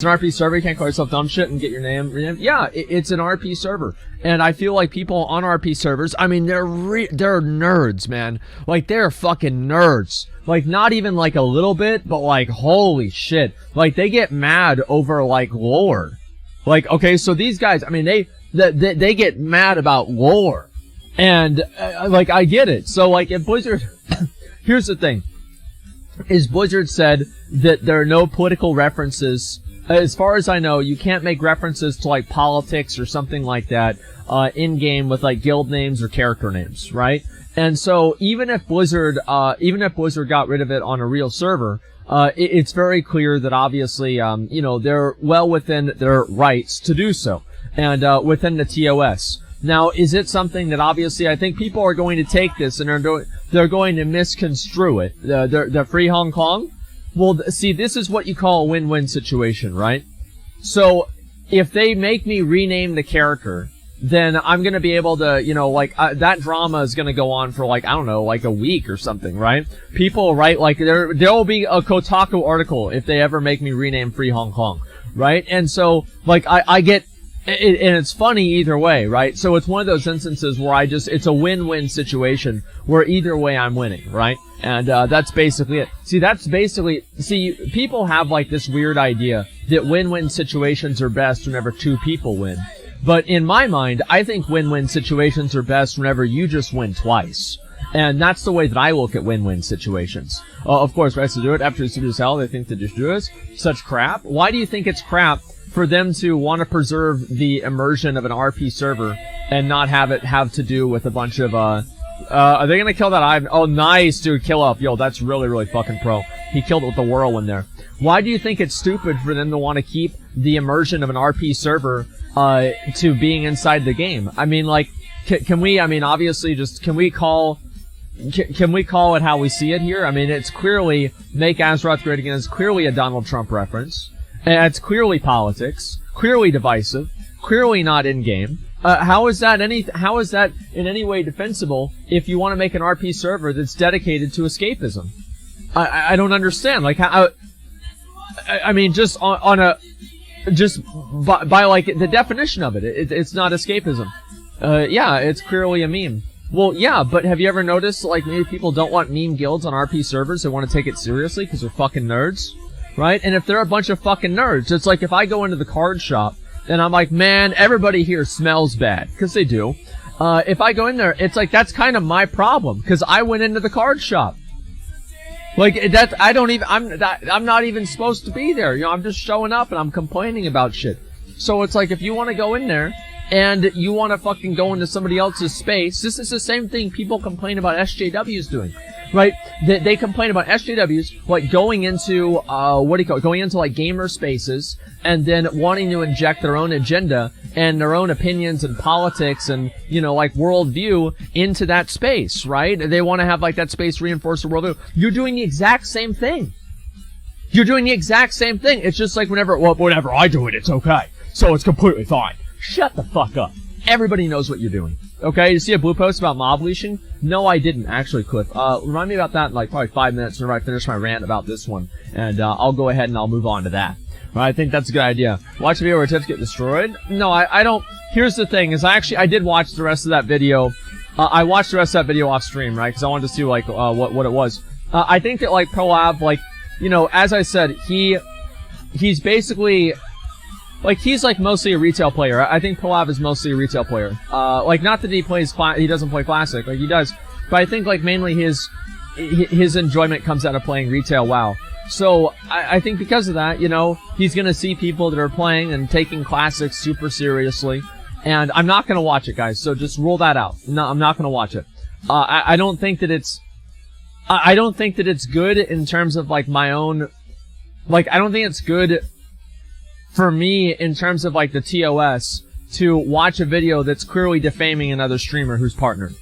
It's an RP server. You can't call yourself dumb shit and get your name renamed. Yeah, it's an RP server, and I feel like people on RP servers, I mean, they're nerds, man. Like, they're fucking nerds. Like, not even like a little bit, but like, holy shit. Like, they get mad over like lore. Like, okay, so these guys, I mean, they get mad about lore, and like, I get it. So like, if Blizzard, here's the thing, is Blizzard said that there are no political references. As far as I know, you can't make references to like politics or something like that in game with like guild names or character names, right? And so even if Blizzard got rid of it on a real server, it's very clear that obviously, you know, they're well within their rights to do so, and within the TOS. Now, is it something that obviously I think people are going to take this and they're going to misconstrue it? The Free Hong Kong. Well, see, this is what you call a win-win situation, right? So, if they make me rename the character, then I'm gonna be able to, you know, like, that drama is gonna go on for, like, I don't know, like a week or something, right? People write, like, there'll be a Kotaku article if they ever make me rename Free Hong Kong, right? And so, like, I get, and it's funny either way, right? So it's one of those instances where it's a win-win situation where either way I'm winning, right? And that's basically it. See, people have like this weird idea that win-win situations are best whenever two people win. But in my mind, I think win-win situations are best whenever you just win twice. And that's the way that I look at win-win situations. Of course, right, to do it after it's stupid as hell, they think that just do it. Such crap. Why do you think it's crap for them to want to preserve the immersion of an RP server and not have it have to do with a bunch of, are they gonna kill that Ivan? Oh, nice, dude, kill up. Yo, that's really, really fucking pro. He killed it with the whirlwind there. Why do you think it's stupid for them to want to keep the immersion of an RP server, to being inside the game? I mean, like, can we, I mean, obviously just, can we call it how we see it here? I mean, it's clearly, Make Azeroth Great Again is clearly a Donald Trump reference. And it's clearly politics, clearly divisive, clearly not in-game. How is that in any way defensible if you want to make an RP server that's dedicated to escapism? I don't understand. Like, how, I mean, just by like the definition of it, it's not escapism. Yeah, it's clearly a meme. Well, yeah, but have you ever noticed, like, maybe people don't want meme guilds on RP servers, they want to take it seriously because they're fucking nerds? Right? And if they're a bunch of fucking nerds, it's like if I go into the card shop and I'm like, man, everybody here smells bad. Because they do. If I go in there, it's like, that's kind of my problem. Because I went into the card shop. Like, I'm not even supposed to be there. You know, I'm just showing up and I'm complaining about shit. So it's like, if you want to go in there and you want to fucking go into somebody else's space, this is the same thing people complain about SJWs doing. Right? They complain about SJWs, like, going into, going into, like, gamer spaces, and then wanting to inject their own agenda and their own opinions and politics and, you know, like, worldview into that space, right? They want to have, like, that space reinforce the worldview. You're doing the exact same thing. You're doing the exact same thing. It's just like whenever I do it, it's okay. So it's completely fine. Shut the fuck up. Everybody knows what you're doing. Okay, you see a blue post about mob leashing? No, I didn't, actually, Cliff. Remind me about that in, like, probably 5 minutes whenever I finish my rant about this one. And, I'll go ahead and I'll move on to that. I think that's a good idea. Watch a video where tips get destroyed? No, I don't. Here's the thing, is I did watch the rest of that video. I watched the rest of that video off stream, right? Because I wanted to see, like, what it was. I think that, like, ProLab, like, you know, as I said, he's basically, like, he's, like, mostly a retail player. I think ProLab is mostly a retail player. Like, not that he doesn't play Classic, like, he does. But I think, like, mainly his enjoyment comes out of playing retail WoW. So, I think because of that, you know, he's gonna see people that are playing and taking Classic super seriously. And I'm not gonna watch it, guys, so just rule that out. No, I'm not gonna watch it. I don't think that it's good in terms of, like, my own, like, I don't think it's good for me in terms of, like, the TOS to watch a video that's clearly defaming another streamer who's partnered.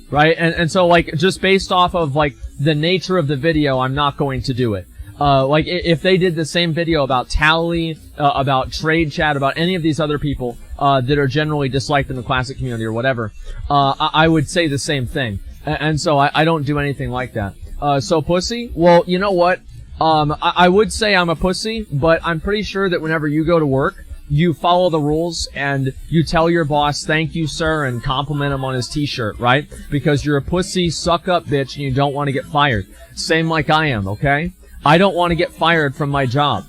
Right? And so, like, just based off of, like, the nature of the video, I'm not going to do it. Like, if they did the same video about Tally, about Trade Chat, about any of these other people, that are generally disliked in the Classic community or whatever, I would say the same thing. And so I don't do anything like that. So pussy? Well, you know what? I would say I'm a pussy, but I'm pretty sure that whenever you go to work, you follow the rules and you tell your boss, thank you, sir, and compliment him on his t-shirt, right? Because you're a pussy, suck up bitch, and you don't want to get fired. Same like I am, okay? I don't want to get fired from my job.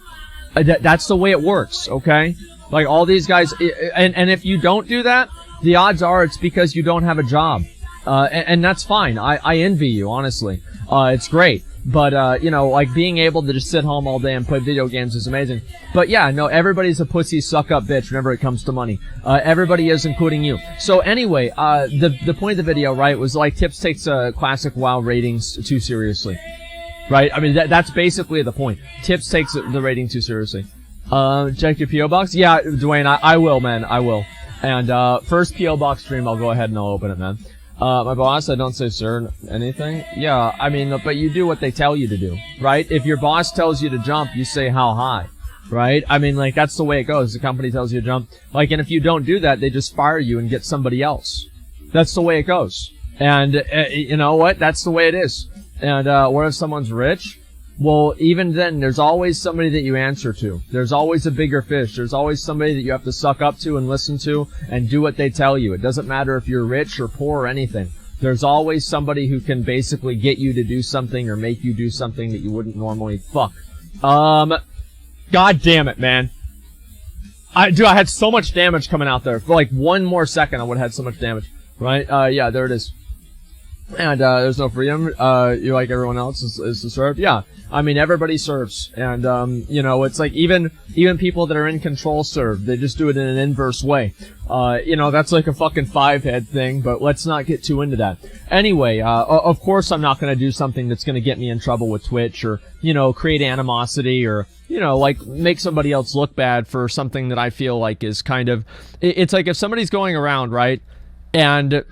That's the way it works, okay? Like, all these guys, and if you don't do that, the odds are it's because you don't have a job. And that's fine. I envy you, honestly. It's great. But, you know, like, being able to just sit home all day and play video games is amazing. But yeah, no, everybody's a pussy suck-up bitch whenever it comes to money. Everybody is, including you. So anyway, the point of the video, right, was like, Tips takes, classic WoW ratings too seriously. Right? I mean, that's basically the point. Tips takes the rating too seriously. Check your P.O. box? Yeah, Dwayne, I will, man, I will. And, first P.O. box stream, I'll go ahead and I'll open it, man. My boss, I don't say sir anything. Yeah, I mean, but you do what they tell you to do, right? If your boss tells you to jump, you say how high, right? I mean, like, that's the way it goes. The company tells you to jump. Like, and if you don't do that, they just fire you and get somebody else. That's the way it goes. And, you know what? That's the way it is. And, what if someone's rich? Well, even then, there's always somebody that you answer to. There's always a bigger fish. There's always somebody that you have to suck up to and listen to and do what they tell you. It doesn't matter if you're rich or poor or anything. There's always somebody who can basically get you to do something or make you do something that you wouldn't normally. Fuck. God damn it, man. I had so much damage coming out there. For like one more second, I would have had so much damage. Right? Yeah, there it is. And, there's no freedom. You like everyone else is to serve. Yeah. I mean, everybody serves. And, you know, it's like even people that are in control serve. They just do it in an inverse way. You know, that's like a fucking five-head thing, but let's not get too into that. Anyway, of course I'm not gonna do something that's gonna get me in trouble with Twitch or, you know, create animosity or, you know, like, make somebody else look bad for something that I feel like is kind of, it's like if somebody's going around, right, and,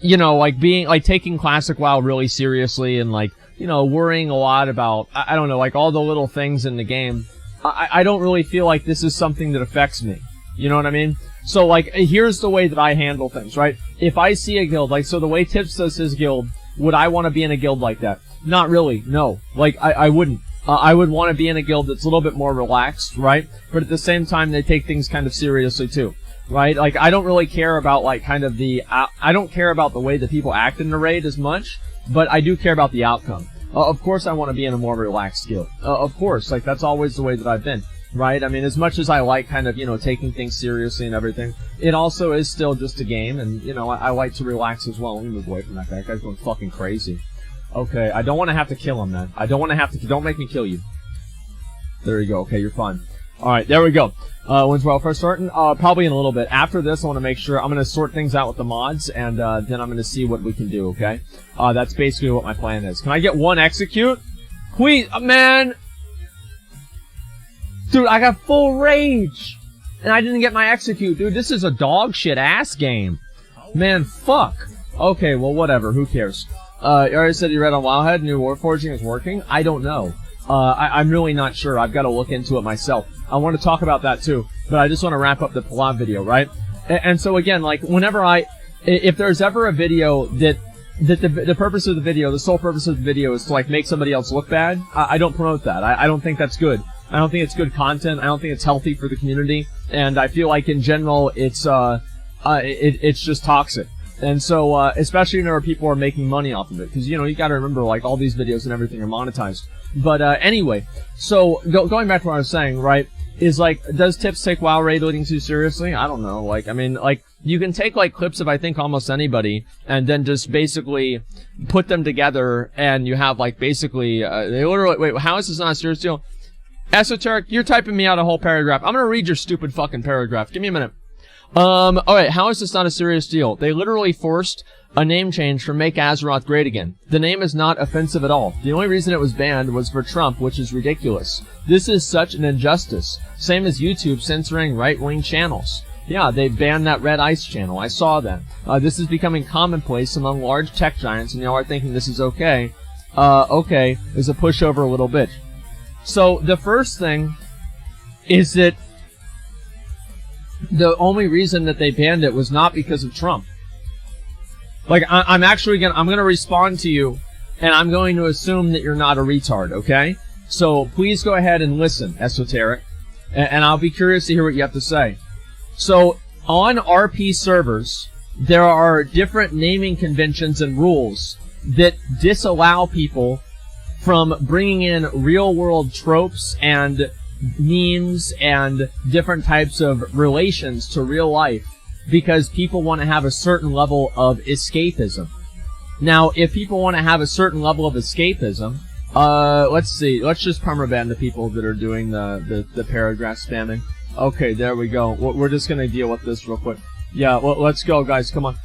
you know, like taking Classic WoW really seriously and like, you know, worrying a lot about, I don't know, like all the little things in the game, I don't really feel like this is something that affects me. You know what I mean? So like, here's the way that I handle things, right? If I see a guild, like, so the way Tips does his guild, would I want to be in a guild like that? Not really, no. Like, I wouldn't. I would want to be in a guild that's a little bit more relaxed, right? But at the same time, they take things kind of seriously too. Right? Like, I don't really care about, like, kind of the, I don't care about the way that people act in the raid as much, but I do care about the outcome. Of course I want to be in a more relaxed guild. Of course, like, that's always the way that I've been. Right? I mean, as much as I like kind of, you know, taking things seriously and everything, it also is still just a game, and, you know, I like to relax as well. Let me move away from that guy. That guy's going fucking crazy. Okay, I don't want to have to kill him, man. I don't want to have to, don't make me kill you. There you go. Okay, you're fine. Alright, there we go. When's WoW first starting? Probably in a little bit. After this, I want to make sure, I'm going to sort things out with the mods, and, then I'm going to see what we can do, okay? That's basically what my plan is. Can I get one execute? Please, man! Dude, I got full rage! And I didn't get my execute, dude. This is a dog shit ass game. Man, fuck. Okay, well, whatever. Who cares? You already said you read on Wowhead, new Warforging is working? I don't know. I'm really not sure. I've got to look into it myself. I want to talk about that too, but I just want to wrap up the Pallav video, right? And so again, like, whenever if there's ever a video that the purpose of the video, the sole purpose of the video is to, like, make somebody else look bad, I don't promote that. I don't think that's good. I don't think it's good content. I don't think it's healthy for the community. And I feel like in general, it's just toxic. And so, especially whenever people are making money off of it. Cause, you know, you gotta remember, like, all these videos and everything are monetized. But, anyway, so, going back to what I was saying, right, is like, does Tips take WoW raid looting too seriously? I don't know. Like, I mean, like, you can take, like, clips of, I think, almost anybody, and then just basically put them together, and you have, like, basically, they literally, wait, how is this not a serious deal? Esoteric, you're typing me out a whole paragraph. I'm gonna read your stupid fucking paragraph. Give me a minute. Alright, how is this not a serious deal? They literally forced a name change from Make Azeroth Great Again. The name is not offensive at all. The only reason it was banned was for Trump, which is ridiculous. This is such an injustice. Same as YouTube censoring right-wing channels. Yeah, they banned that Red Ice channel. I saw that. This is becoming commonplace among large tech giants, and y'all are thinking this is okay. Okay, is a pushover a little bit. So, the first thing is that the only reason that they banned it was not because of Trump. Like, I'm gonna respond to you, and I'm going to assume that you're not a retard, okay? So please go ahead and listen, Esoteric, and I'll be curious to hear what you have to say. So on RP servers, there are different naming conventions and rules that disallow people from bringing in real-world tropes and memes and different types of relations to real life because people want to have a certain level of escapism. Now, if people want to have a certain level of escapism, let's see. Let's just permaban the people that are doing the paragraph spamming. Okay, there we go. We're just gonna deal with this real quick. Yeah, let's go, guys. Come on.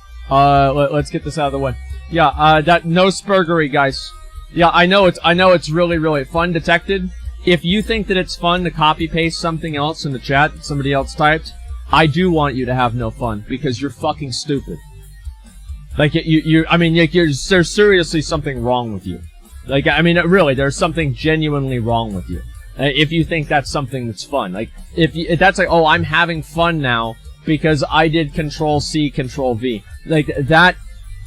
Let's get this out of the way. Yeah, that no spurgery, guys. Yeah, I know it's really, really fun, Detected. If you think that it's fun to copy paste something else in the chat that somebody else typed, I do want you to have no fun because you're fucking stupid. Like I mean, there's seriously something wrong with you. Like, I mean, really, there's something genuinely wrong with you. If you think that's something that's fun. Like, if that's like, oh, I'm having fun now because I did Control-C, Control-V. Like, that,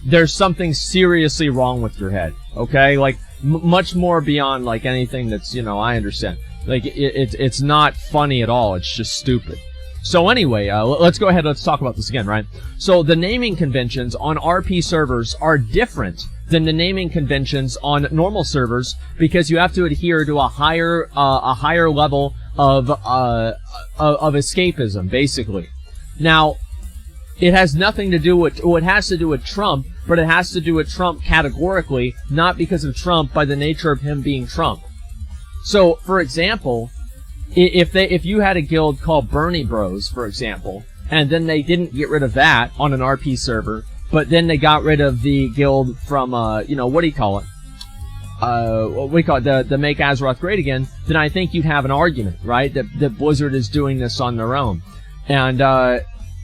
there's something seriously wrong with your head. Okay? Like, much more beyond, like, anything that's, you know, I understand. Like, it's not funny at all. It's just stupid. So anyway, let's go ahead. Let's talk about this again, right? So the naming conventions on RP servers are different than the naming conventions on normal servers because you have to adhere to a higher level of escapism, basically. Now, it has nothing to do with, well, it has to do with Trump, but it has to do with Trump categorically, not because of Trump by the nature of him being Trump. So, for example, if you had a guild called Bernie Bros, for example, and then they didn't get rid of that on an RP server, but then they got rid of the guild from, you know, what do you call it? What do you call it? The Make Azeroth Great Again, then I think you'd have an argument, right? That Blizzard is doing this on their own. And,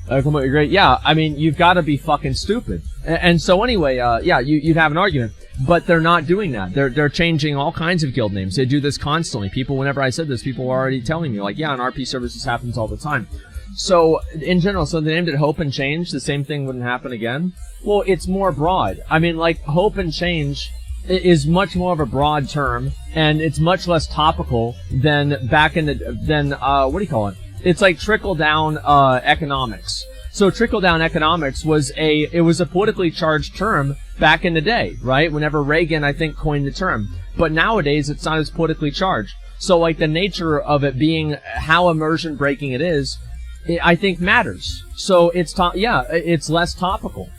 completely great. Yeah, I mean, you've got to be fucking stupid. And so anyway, yeah, you'd have an argument. But they're not doing that. They're changing all kinds of guild names. They do this constantly. People, whenever I said this, people were already telling me, like, yeah, on RP servers this happens all the time. So, in general, so they named it Hope and Change, the same thing wouldn't happen again? Well, it's more broad. I mean, like, Hope and Change is much more of a broad term, and it's much less topical than back in the, what do you call it? It's like trickle-down, economics. So trickle-down economics was a politically charged term back in the day, right? Whenever Reagan, I think, coined the term. But nowadays, it's not as politically charged. So, like, the nature of it being how immersion breaking it is, I think matters. So it's it's less topical.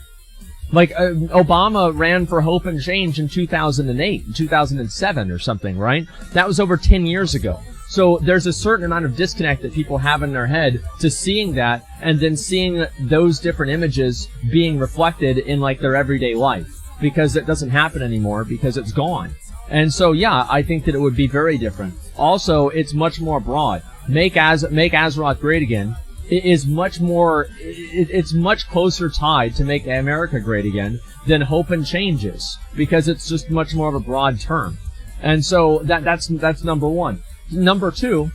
Like, Obama ran for Hope and Change in 2008, 2007 or something, right? That was over 10 years ago. So there's a certain amount of disconnect that people have in their head to seeing that and then seeing those different images being reflected in, like, their everyday life. Because it doesn't happen anymore because it's gone. And so, yeah, I think that it would be very different. Also, it's much more broad. Make Azeroth Great Again is much more, it's much closer tied to Make America Great Again than Hope and Change is. Because it's just much more of a broad term. And so, that's number one. Number two,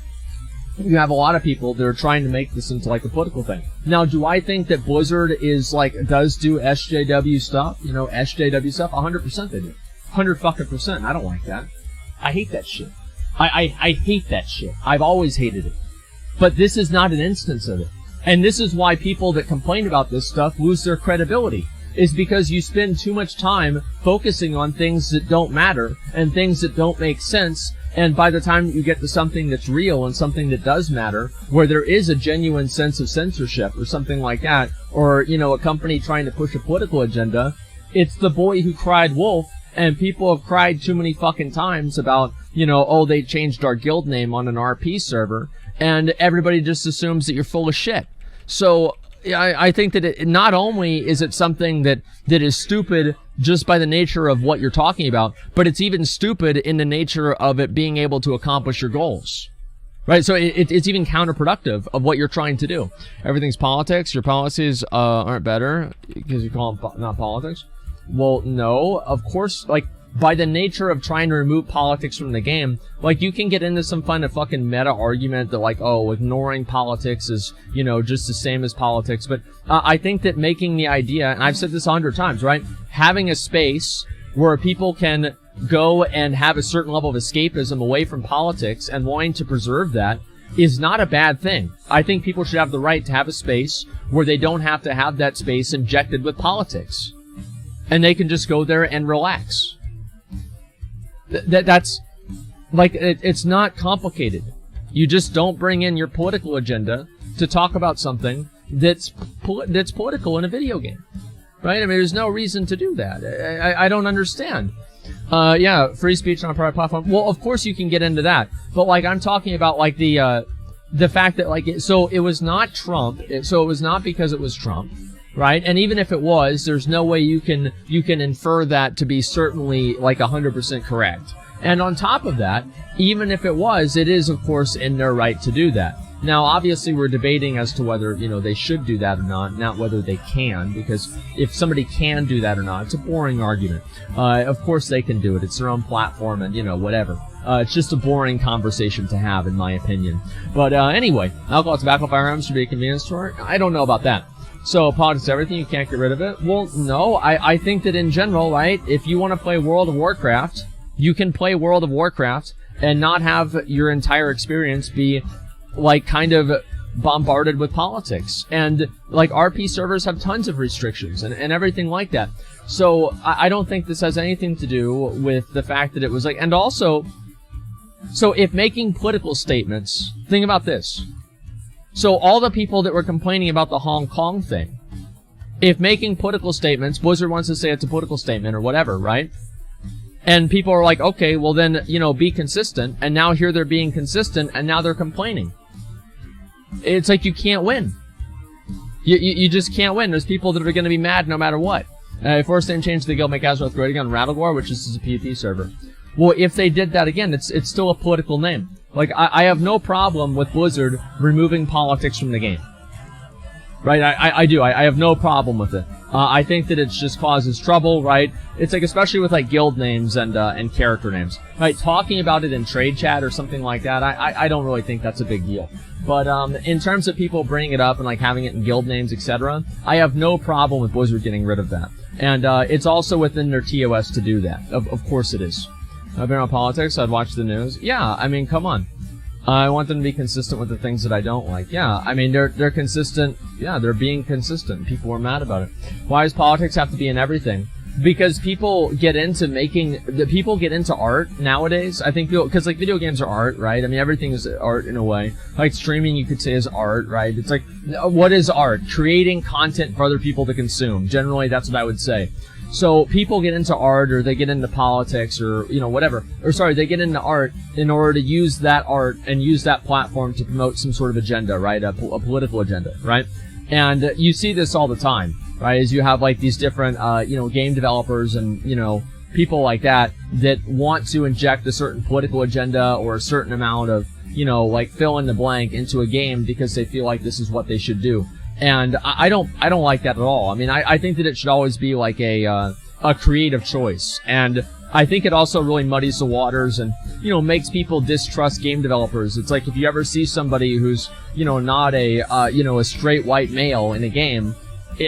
you have a lot of people that are trying to make this into, like, a political thing. Now, do I think that Blizzard is, like, does do SJW stuff? You know, SJW stuff? 100% they do. 100%. I don't like that. I hate that shit. I hate that shit. I've always hated it. But this is not an instance of it. And this is why people that complain about this stuff lose their credibility. Is because you spend too much time focusing on things that don't matter and things that don't make sense. And by the time you get to something that's real and something that does matter, where there is a genuine sense of censorship or something like that, or, you know, a company trying to push a political agenda, it's the boy who cried wolf, and people have cried too many fucking times about, you know, oh, they changed our guild name on an RP server, and everybody just assumes that you're full of shit. So, I think that not only is it something that is stupid just by the nature of what you're talking about, but it's even stupid in the nature of it being able to accomplish your goals. Right? So it's even counterproductive of what you're trying to do. Everything's politics. Your policies aren't better because you call them not politics. Well, no. Of course, like, by the nature of trying to remove politics from the game, like, you can get into some kind of fucking meta argument that, like, oh, ignoring politics is, you know, just the same as politics. But I think that making the idea, and I've said this 100 times, right? Having a space where people can go and have a certain level of escapism away from politics and wanting to preserve that is not a bad thing. I think people should have the right to have a space where they don't have to have that space injected with politics. And they can just go there and relax. That's, like, it's not complicated. You just don't bring in your political agenda to talk about something that's political in a video game. Right? I mean, there's no reason to do that. I don't understand. Yeah, free speech on a private platform. Well, of course you can get into that. But, like, I'm talking about, like, the fact that, like, so it was not Trump. So it was not because it was Trump. Right? And even if it was, there's no way you can infer that to be certainly, like, 100% correct. And on top of that, even if it was, it is, of course, in their right to do that. Now, obviously, we're debating as to whether, they should do that or not whether they can, because if somebody can do that or not, it's a boring argument. Of course they can do it. It's their own platform and, whatever. It's just a boring conversation to have, in my opinion. But anyway, alcohol, tobacco, firearms should be a convenience store. I don't know about that. So, politics, everything, you can't get rid of it? Well, no, I think that in general, right, if you want to play World of Warcraft, you can play World of Warcraft and not have your entire experience be, like, kind of bombarded with politics. And, like, RP servers have tons of restrictions and everything like that. So, I don't think this has anything to do with the fact that it was, like, and also, so if making political statements, think about this. So all the people that were complaining about the Hong Kong thing, if making political statements, Blizzard wants to say it's a political statement or whatever, right? And people are like, okay, well then, be consistent. And now here they're being consistent, and now they're complaining. It's like you can't win. You just can't win. There's people that are going to be mad no matter what. Force name change the guild, make Azeroth great again, Rattlegore, which is a PvP server. Well, if they did that again, it's still a political name. Like, I have no problem with Blizzard removing politics from the game. Right? I do. I have no problem with it. I think that it just causes trouble, right? It's like, especially with, like, guild names and character names. Right? Talking about it in trade chat or something like that, I don't really think that's a big deal. But, in terms of people bringing it up and, like, having it in guild names, etc., I have no problem with Blizzard getting rid of that. And, it's also within their TOS to do that. Of course it is. I've been on politics, I'd watch the news. Yeah, I mean, come on. I want them to be consistent with the things that I don't like. Yeah, I mean, they're consistent. Yeah, they're being consistent. People are mad about it. Why does politics have to be in everything? Because people get into people get into art nowadays. I think because, like, video games are art, right? I mean, everything is art in a way. Like, streaming, you could say, is art, right? It's like, what is art? Creating content for other people to consume. Generally, that's what I would say. So people get into art, or they get into politics, or, whatever. Or, sorry, they get into art in order to use that art and use that platform to promote some sort of agenda, right? A political agenda, right? And you see this all the time, right? As you have, like, these different, game developers and, people like that want to inject a certain political agenda or a certain amount of, like, fill in the blank into a game because they feel like this is what they should do. And I don't like that at all. I mean, I think that it should always be like a creative choice. And I think it also really muddies the waters and, makes people distrust game developers. It's like if you ever see somebody who's, not a straight white male in a game,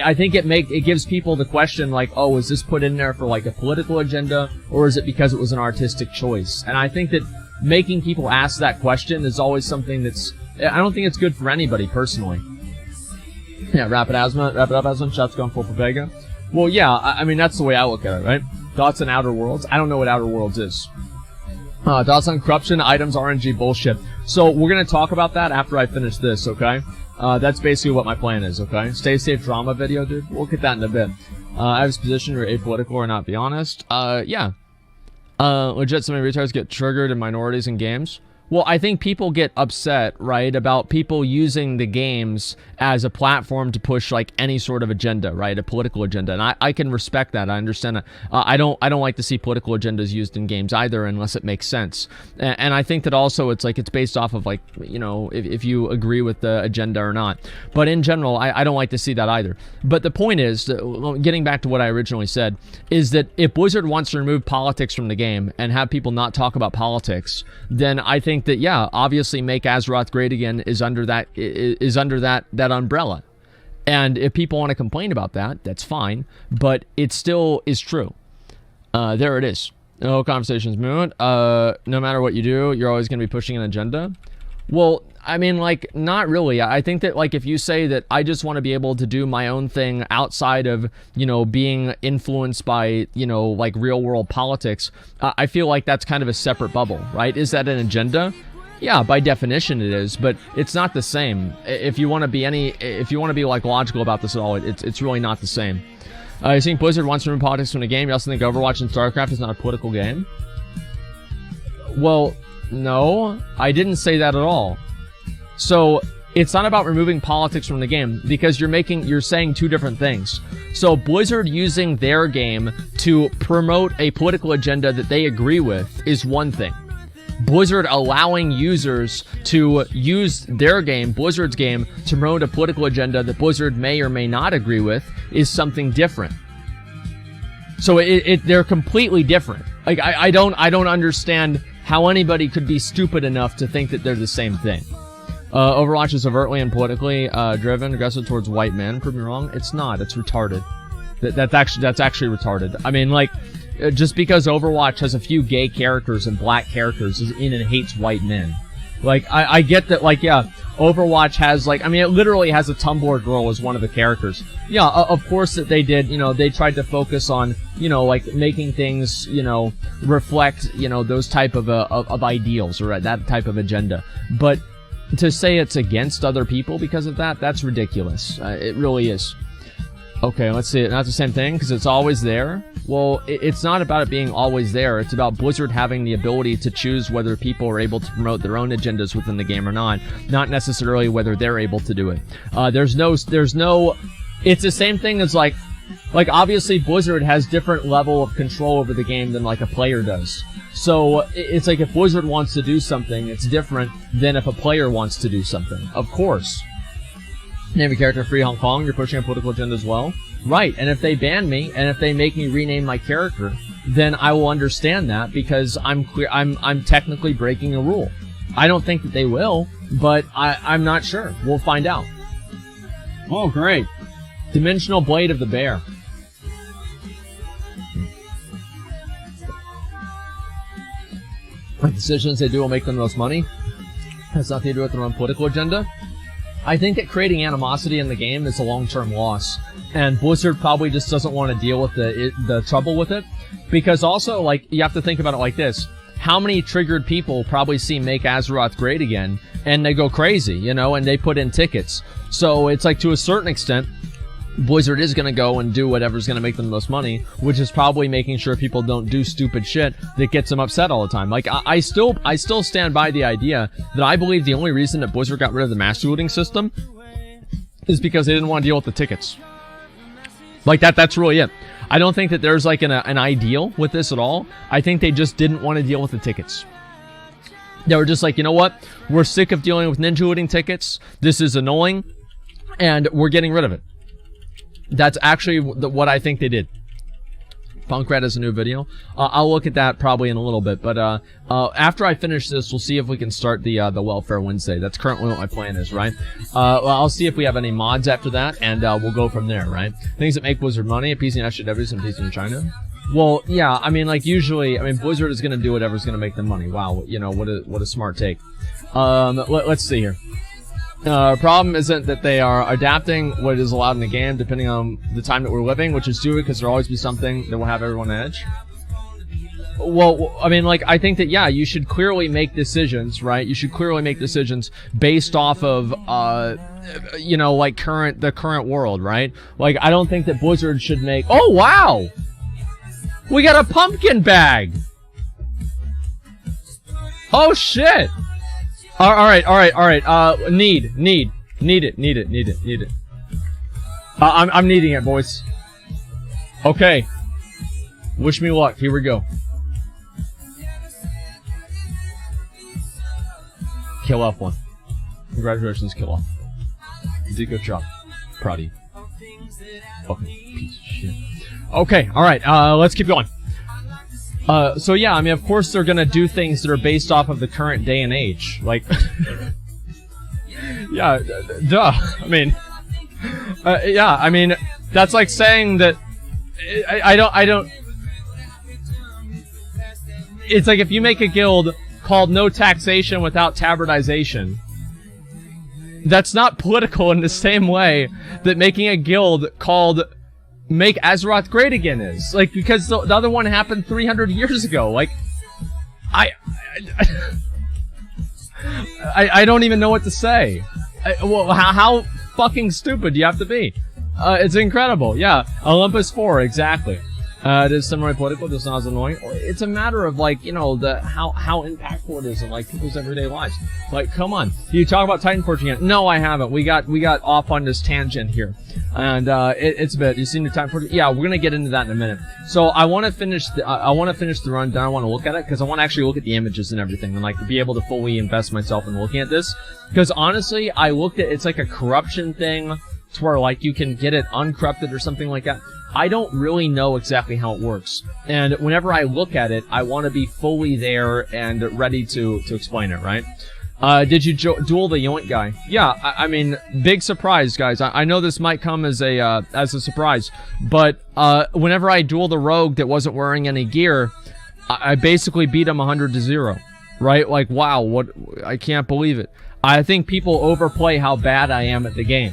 I think it gives people the question, like, oh, is this put in there for, like, a political agenda, or is it because it was an artistic choice? And I think that making people ask that question is always something I don't think it's good for anybody, personally. Yeah, wrap it up, Asma. Shots going full for Vega. Well, yeah, I mean, that's the way I look at it, right? Thoughts on Outer Worlds? I don't know what Outer Worlds is. Thoughts on corruption, items, RNG, bullshit. So, we're gonna talk about that after I finish this, okay? That's basically what my plan is, okay? Stay safe drama video, dude. We'll get that in a bit. I have this position, you're apolitical or not, be honest. Yeah. Legit, so many retards get triggered in minorities in games. Well, I think people get upset, right, about people using the games as a platform to push, like, any sort of agenda, right, a political agenda, and I can respect that. I understand that. I don't like to see political agendas used in games either, unless it makes sense. And I think that also it's based off of, like, if you agree with the agenda or not. But in general, I don't like to see that either. But the point is, getting back to what I originally said, is that if Blizzard wants to remove politics from the game and have people not talk about politics, then I think that, yeah, obviously Make Azeroth Great Again is under that umbrella. And if people want to complain about that, that's fine, but it still is true. There it is. No conversations moot. No matter what you do, you're always going to be pushing an agenda. Well, I mean, like, not really. I think that, like, if you say that I just want to be able to do my own thing outside of, you know, being influenced by, you know, like, real-world politics, I feel like that's kind of a separate bubble, right? Is that an agenda? Yeah, by definition it is, but it's not the same. If you want to be like logical about this at all, it's really not the same. You think Blizzard wants to remove politics from the game? You also think Overwatch and StarCraft is not a political game? Well, no, I didn't say that at all. So it's not about removing politics from the game because you're saying two different things. So Blizzard using their game to promote a political agenda that they agree with is one thing. Blizzard allowing users to use their game, Blizzard's game, to promote a political agenda that Blizzard may or may not agree with is something different. So they're completely different. Like I don't understand how anybody could be stupid enough to think that they're the same thing. Overwatch is overtly and politically driven, aggressive towards white men. Prove me wrong. It's not. It's retarded. That's actually retarded. I mean, like, just because Overwatch has a few gay characters and black characters doesn't mean it hates white men. Like, I get that, like, yeah, Overwatch has, like, I mean, it literally has a Tumblr girl as one of the characters. Yeah, of course that they did, you know, they tried to focus on, you know, like, making things, you know, reflect, you know, those type of ideals or that type of agenda. But to say it's against other people because of that, that's ridiculous. It really is. Okay, let's see. Not the same thing, because it's always there. Well, it's not about it being always there. It's about Blizzard having the ability to choose whether people are able to promote their own agendas within the game or not necessarily whether they're able to do it. There's no, it's the same thing as like obviously Blizzard has different level of control over the game than like a player does. So it's like if Blizzard wants to do something, it's different than if a player wants to do something. Of course. Name a character Free Hong Kong, you're pushing a political agenda as well. Right, and if they ban me, and if they make me rename my character, then I will understand that because I'm technically breaking a rule. I don't think that they will, but I'm not sure. We'll find out. Oh, great. Dimensional Blade of the Bear. The decisions they do will make them the most money. Has nothing to do with their own political agenda. I think that creating animosity in the game is a long-term loss, and Blizzard probably just doesn't want to deal with the trouble with it, because also, like, you have to think about it like this. How many triggered people probably see Make Azeroth Great Again, and they go crazy, you know, and they put in tickets. So it's like, to a certain extent, Blizzard is going to go and do whatever's going to make them the most money, which is probably making sure people don't do stupid shit that gets them upset all the time. Like, I still stand by the idea that I believe the only reason that Blizzard got rid of the master looting system is because they didn't want to deal with the tickets. Like, that's really it. I don't think that there's, like, an ideal with this at all. I think they just didn't want to deal with the tickets. They were just like, you know what? We're sick of dealing with ninja looting tickets. This is annoying, and we're getting rid of it. That's actually what I think they did. Punkrat is a new video. I'll look at that probably in a little bit, but after I finish this, we'll see if we can start the Welfare Wednesday. That's currently what my plan is, right? Well, I'll see if we have any mods after that, and we'll go from there, right? Things that make Blizzard money, appeasing SJWs and appeasing China. Well, yeah, I mean, like, usually, I mean, Blizzard is going to do whatever's going to make them money. Wow, you know, what a smart take. Let's see here. Problem isn't that they are adapting what is allowed in the game depending on the time that we're living, which is due because there'll always be something that will have everyone edge. Well, I mean, like, I think that, yeah, you should clearly make decisions, right? You should clearly make decisions based off of, you know, like, the current world, right? Like, I don't think that Blizzard should make... Oh, wow! We got a pumpkin bag! Oh, shit! Alright. Need it. I'm needing it, boys. Okay. Wish me luck. Here we go. Kill off one. Congratulations, kill off. You did a good job. Proud of you. Fucking piece of shit. Okay, alright, let's keep going. So yeah, I mean, of course they're gonna do things that are based off of the current day and age. Like, yeah, duh. I mean, yeah, I mean, that's like saying that, I don't, It's like if you make a guild called No Taxation Without Tabardization, that's not political in the same way that making a guild called Make Azeroth Great Again is. Like, because the other one happened 300 years ago. Like, I don't even know what to say. Well, how fucking stupid do you have to be? It's incredible. Yeah, Olympus 4, exactly. It is semi-political, just not as annoying. It's a matter of, like, you know, how impactful it is in, like, people's everyday lives. Like, come on. Do you talk about Titan Forge again? No, I haven't. We got off on this tangent here. And, it's a bit, you seen the Titan Forge? Yeah, we're gonna get into that in a minute. So, I wanna finish the run, then I wanna look at it, because I wanna actually look at the images and everything, and, like, be able to fully invest myself in looking at this. Because, honestly, I looked at, it's like a corruption thing, to where, like, you can get it uncorrupted or something like that. I don't really know exactly how it works. And whenever I look at it, I want to be fully there and ready to explain it, right? Did you duel the Yoink guy? Yeah, I mean, big surprise, guys. I know this might come as a surprise, but, whenever I duel the rogue that wasn't wearing any gear, I basically beat him 100-0. Right? Like, wow, I can't believe it. I think people overplay how bad I am at the game.